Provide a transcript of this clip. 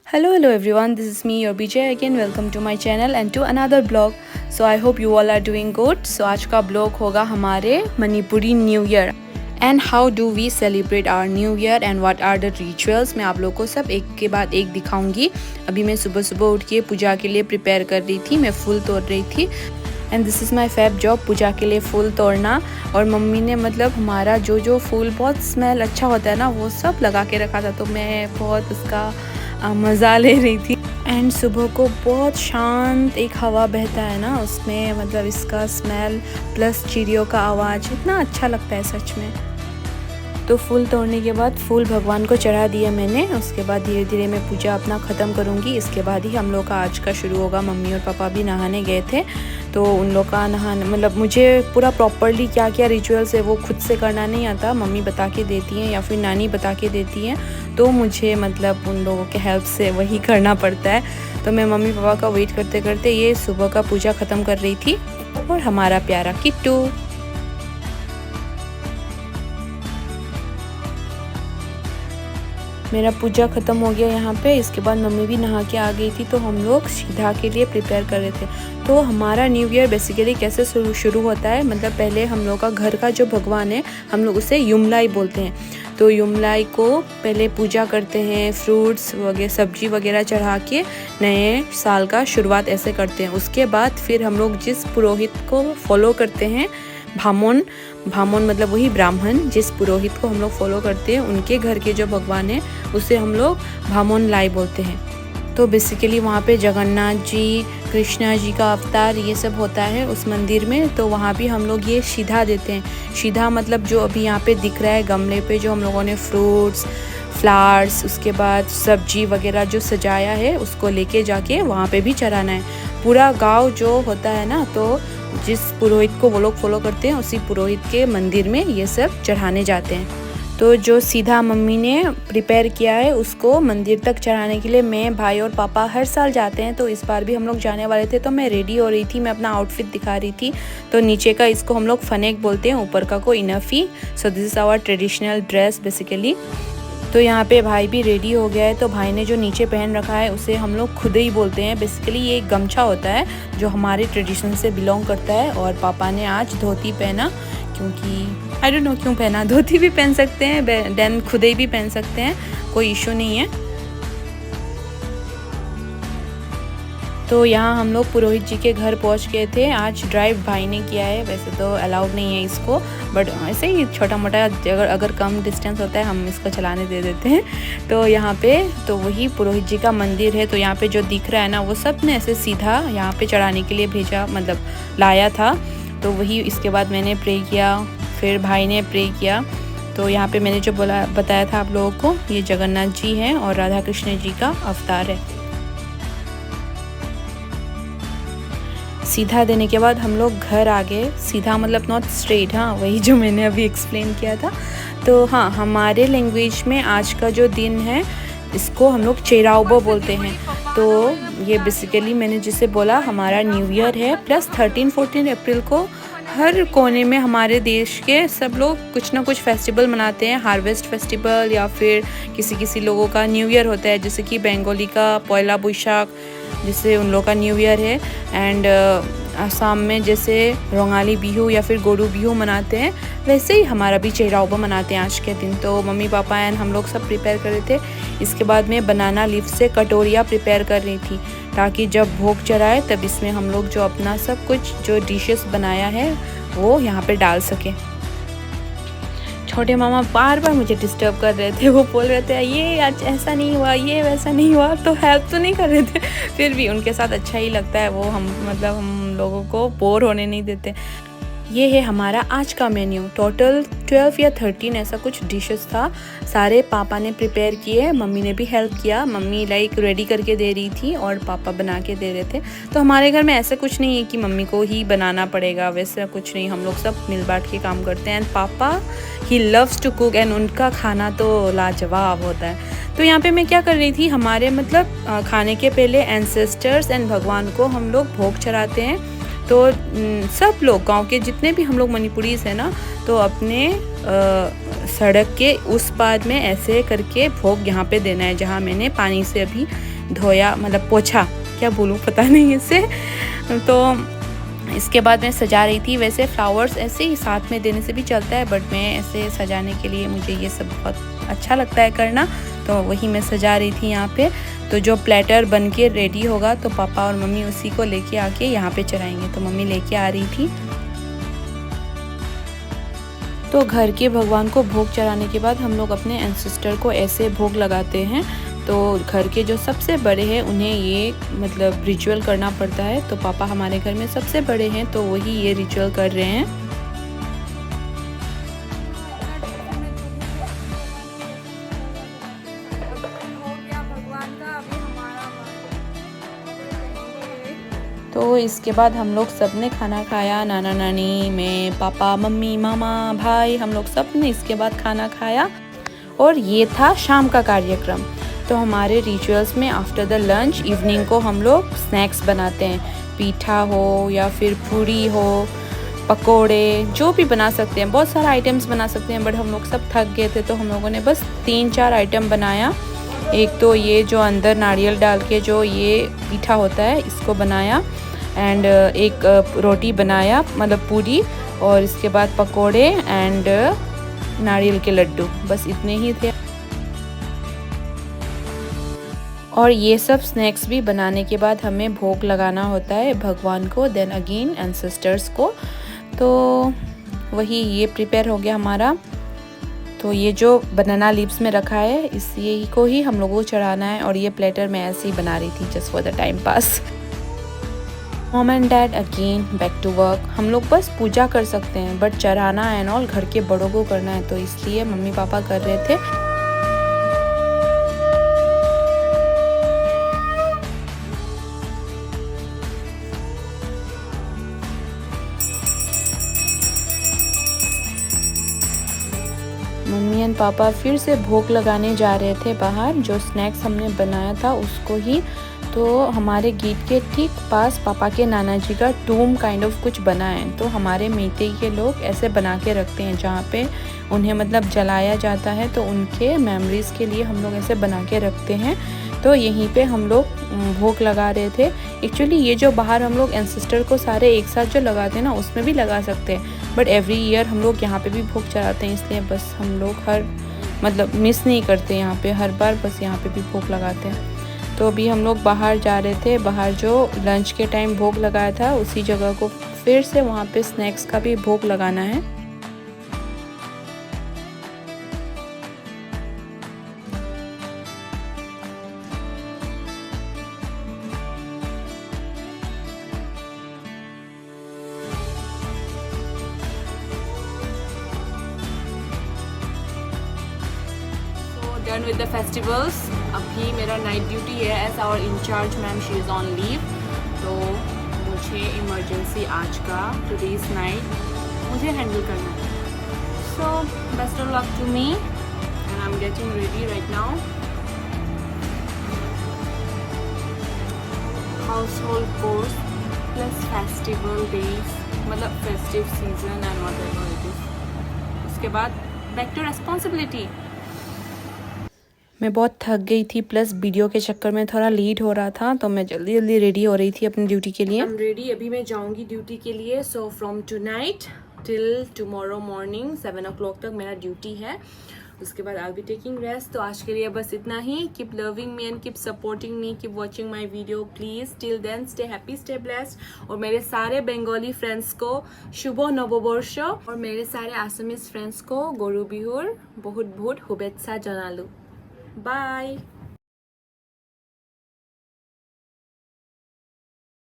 Hello everyone, this is me your BJ again. Welcome to my channel and to another blog. So I hope you all are doing good. So आज का blog होगा हमारे Manipuri new year and how do we celebrate our new year and what are the rituals. मैं आप लोगों को सब एक के बाद एक दिखाऊंगी। अभी मैं सुबह सुबह उठ के पूजा के लिए प्रिपेयर कर रही थी, मैं फूल तोड़ रही थी and this is my fav job, पूजा के लिए फूल तोड़ना। और मम्मी ने मतलब हमारा जो फूल बहुत स्मेल अच्छा होता है ना, वो सब लगा के रखा था, तो मैं बहुत उसका मज़ा ले रही थी। एंड सुबह को बहुत शांत एक हवा बहता है ना, उसमें मतलब इसका स्मेल प्लस चिड़ियों का आवाज़ इतना अच्छा लगता है सच में। तो फूल तोड़ने के बाद फूल भगवान को चढ़ा दिया मैंने। उसके बाद धीरे धीरे मैं पूजा अपना ख़त्म करूँगी। इसके बाद ही हम लोग का आज का शुरू होगा। मम्मी और पापा भी नहाने गए थे, तो उन लोग का नहाना मतलब मुझे पूरा प्रॉपरली क्या क्या रिचुअल्स है वो खुद से करना नहीं आता। मम्मी बता के देती हैं या फिर नानी बता के देती हैं, तो मुझे मतलब उन लोगों के हेल्प से वही करना पड़ता है। तो मैं मम्मी पापा का वेट करते करते ये सुबह का पूजा ख़त्म कर रही थी। और हमारा प्यारा किट्टू मेरा पूजा ख़त्म हो गया यहाँ पे। इसके बाद मम्मी भी नहा के आ गई थी, तो हम लोग सीधा के लिए प्रिपेयर कर रहे थे। तो हमारा न्यू ईयर बेसिकली कैसे शुरू होता है, मतलब पहले हम लोग का घर का जो भगवान है हम लोग उसे युमलाई बोलते हैं। तो युमलाई को पहले पूजा करते हैं, फ्रूट्स वगैरह सब्जी वगैरह चढ़ा के नए साल का शुरुआत ऐसे करते हैं। उसके बाद फिर हम लोग जिस पुरोहित को फॉलो करते हैं, भामोन मतलब वही ब्राह्मण, जिस पुरोहित को हम लोग फॉलो करते हैं उनके घर के जो भगवान है उसे हम लोग भामोन लाई बोलते हैं। तो बेसिकली वहाँ पे जगन्नाथ जी, कृष्णा जी का अवतार ये सब होता है उस मंदिर में। तो वहाँ भी हम लोग ये सीधा देते हैं। सीधा मतलब जो अभी यहाँ पे दिख रहा है गमले पे, जो हम लोगों ने फ्रूट्स फ्लावर्स उसके बाद सब्जी वगैरह जो सजाया है उसको लेके जाके वहाँ पे भी चढ़ाना है। पूरा गांव जो होता है ना, तो जिस पुरोहित को वो लोग फॉलो करते हैं उसी पुरोहित के मंदिर में ये सब चढ़ाने जाते हैं। तो जो सीधा मम्मी ने प्रिपेयर किया है उसको मंदिर तक चढ़ाने के लिए मैं, भाई और पापा हर साल जाते हैं। तो इस बार भी हम लोग जाने वाले थे, तो मैं रेडी हो रही थी, मैं अपना आउटफिट दिखा रही थी। तो नीचे का इसको हम लोग फनेक बोलते हैं, ऊपर का को इनफी। So this is our traditional dress basically. तो यहाँ पे भाई भी रेडी हो गया है। तो भाई ने जो नीचे पहन रखा है उसे हम लोग खुद ही बोलते हैं। बेसिकली ये एक गमछा होता है जो हमारे ट्रेडिशन से बिलोंग करता है। और पापा ने आज धोती पहना, क्योंकि आई डोंट नो क्यों पहना। धोती भी पहन सकते हैं, देन खुद ही भी पहन सकते हैं, कोई इशू नहीं है। तो यहाँ हम लोग पुरोहित जी के घर पहुँच गए थे। आज ड्राइव भाई ने किया है, वैसे तो अलाउड नहीं है इसको, बट ऐसे ही छोटा मोटा अगर कम डिस्टेंस होता है हम इसको चलाने दे देते हैं। तो यहाँ पे तो वही पुरोहित जी का मंदिर है। तो यहाँ पे जो दिख रहा है ना, वो सब ने ऐसे सीधा यहाँ पे चढ़ाने के लिए भेजा, मतलब लाया था। तो वही इसके बाद मैंने प्रे किया, फिर भाई ने प्रे किया। तो यहाँ पे मैंने जो बताया था आप लोगों को, ये जगन्नाथ जी हैं और राधा कृष्ण जी का अवतार है। सीधा देने के बाद हम लोग घर आ गए। सीधा मतलब नॉट स्ट्रेट, हाँ वही जो मैंने अभी एक्सप्लेन किया था। तो हाँ, हमारे लैंग्वेज में आज का जो दिन है इसको हम लोग चेराउबो बोलते हैं। तो ये बेसिकली मैंने जिसे बोला हमारा न्यू ईयर है, प्लस 13-14 अप्रैल को हर कोने में हमारे देश के सब लोग कुछ ना कुछ फेस्टिवल मनाते हैं। हार्वेस्ट फेस्टिवल या फिर किसी लोगों का न्यू ईयर होता है, जैसे कि बंगाली का पहला बैसाख जिससे उन लोगों का न्यू ईयर है। एंड आसाम में जैसे रोंगाली बिहू या फिर गोरू बिहू मनाते हैं, वैसे ही हमारा भी चेराउबा मनाते हैं आज के दिन। तो मम्मी पापा एंड हम लोग सब प्रिपेयर कर रहे थे। इसके बाद मैं बनाना लीफ से कटोरियाँ प्रिपेयर कर रही थी, ताकि जब भोग चढ़ाए तब इसमें हम लोग जो अपना सब कुछ जो डिशेस बनाया है वो यहाँ पे डाल सकें। छोटे मामा बार बार मुझे डिस्टर्ब कर रहे थे, वो बोल रहे थे ये आज ऐसा नहीं हुआ, ये वैसा नहीं हुआ, तो हेल्प तो नहीं कर रहे थे। फिर भी उनके साथ अच्छा ही लगता है, वो हम लोगों को बोर होने नहीं देते। ये है हमारा आज का मेन्यू। टोटल 12 या 13 ऐसा कुछ डिशेस था। सारे पापा ने प्रिपेयर किए, मम्मी ने भी हेल्प किया। मम्मी लाइक रेडी करके दे रही थी और पापा बना के दे रहे थे। तो हमारे घर में ऐसा कुछ नहीं है कि मम्मी को ही बनाना पड़ेगा, वैसा कुछ नहीं। हम लोग सब मिल बांट के काम करते हैं। एंड पापा he loves to cook and उनका खाना तो लाजवाब होता है। तो यहाँ पे मैं क्या कर रही थी, हमारे मतलब खाने के पहले एंसेस्टर्स एंड भगवान को हम लोग भोग चढ़ाते हैं। तो सब लोग गांव के जितने भी हम लोग मणिपुरीज हैं ना, तो अपने सड़क के उस पार में ऐसे करके भोग यहाँ पे देना है, जहाँ मैंने पानी से अभी धोया, मतलब पोछा, क्या बोलूँ पता नहीं इसे। तो इसके बाद मैं सजा रही थी। वैसे फ्लावर्स ऐसे ही साथ में देने से भी चलता है, बट मैं ऐसे सजाने के लिए मुझे ये सब बहुत अच्छा लगता है करना, तो वही मैं सजा रही थी यहाँ पे। तो जो प्लेटर बन के रेडी होगा तो पापा और मम्मी उसी को लेके आके यहाँ पे चढ़ाएंगे। तो मम्मी लेके आ रही थी। तो घर के भगवान को भोग चढ़ाने के बाद हम लोग अपने एंसेस्टर को ऐसे भोग लगाते हैं। तो घर के जो सबसे बड़े हैं उन्हें ये मतलब रिचुअल करना पड़ता है। तो पापा हमारे घर में सबसे बड़े हैं तो वही ये रिचुअल कर रहे हैं। तो इसके बाद हम लोग सब ने खाना खाया, नाना नानी, मैं, पापा, मम्मी, मामा, भाई, हम लोग सब ने इसके बाद खाना खाया। और ये था शाम का कार्यक्रम। तो हमारे रिचुअल्स में आफ्टर द लंच इवनिंग को हम लोग स्नैक्स बनाते हैं, पीठा हो या फिर पूरी हो, पकोड़े, जो भी बना सकते हैं, बहुत सारा आइटम्स बना सकते हैं। बट हम लोग सब थक गए थे तो हम लोगों ने बस 3-4 आइटम बनाया। एक तो ये जो अंदर नारियल डाल के जो ये पीठा होता है इसको बनाया, एंड एक रोटी बनाया मतलब पूरी, और इसके बाद पकोड़े एंड नारियल के लड्डू, बस इतने ही थे। और ये सब स्नैक्स भी बनाने के बाद हमें भोग लगाना होता है भगवान को, देन अगेन एंसेस्टर्स को। तो वही ये प्रिपेयर हो गया हमारा। तो ये जो बनाना लीव्स में रखा है इसी को ही हम लोगों को चढ़ाना है। और ये प्लेटर मैं ऐसे ही बना रही थी just for the time pass. Mom and dad again back to work. हम लोग बस पूजा कर सकते हैं बट चढ़ाना एंड ऑल घर के बड़ों को करना है, तो इसलिए मम्मी पापा कर रहे थे। मम्मी एंड पापा फिर से भोग लगाने जा रहे थे बाहर। जो स्नैक्स हमने बनाया था उसको ही। तो हमारे गेट के ठीक पास पापा के नाना जी का टूम काइंड ऑफ कुछ बना है। तो हमारे मीते के लोग ऐसे बना के रखते हैं जहाँ पे उन्हें मतलब जलाया जाता है, तो उनके मेमोरीज़ के लिए हम लोग ऐसे बना के रखते हैं। तो यहीं पे हम लोग भोग लगा रहे थे। एक्चुअली ये जो बाहर हम लोग एंसेस्टर को सारे एक साथ जो लगाते हैं ना उसमें भी लगा सकते हैं, बट एवरी ईयर हम लोग यहाँ पे भी भोग चढ़ाते हैं, इसलिए बस हम लोग हर मतलब मिस नहीं करते, यहाँ पे हर बार बस यहाँ पे भी भोग लगाते हैं। तो अभी हम लोग बाहर जा रहे थे। बाहर जो लंच के टाइम भोग लगाया था उसी जगह को फिर से वहाँ पे स्नैक्स का भी भोग लगाना है। Done with the festivals. अभी मेरा नाइट ड्यूटी है as our incharge ma'am, she is on leave. तो मुझे इमरजेंसी आज का टुडेज नाइट मुझे हैंडल करना है। So best of luck to me and I am getting ready right now. Household course plus festival days, मतलब festive season and whatever it is. उसके बाद बैक टू रेस्पॉन्सिबिलिटी। मैं बहुत थक गई थी, प्लस वीडियो के चक्कर में थोड़ा लेट हो रहा था, तो मैं जल्दी जल्दी रेडी हो रही थी अपनी ड्यूटी के लिए। I'm ready, अभी मैं जाऊंगी ड्यूटी के लिए। So from tonight till tomorrow morning 7 o'clock तक मेरा ड्यूटी है। उसके बाद I will be taking rest. तो आज के लिए बस इतना ही। Keep loving me and keep supporting me, keep watching my video please. Till then stay happy, stay blessed. और मेरे सारे बंगाली फ्रेंड्स को शुभ नवबर्ष, और मेरे सारे आसामीज फ्रेंड्स को गरु बिहुर बहुत बहुत शुभेच्छा जनालु। Bye.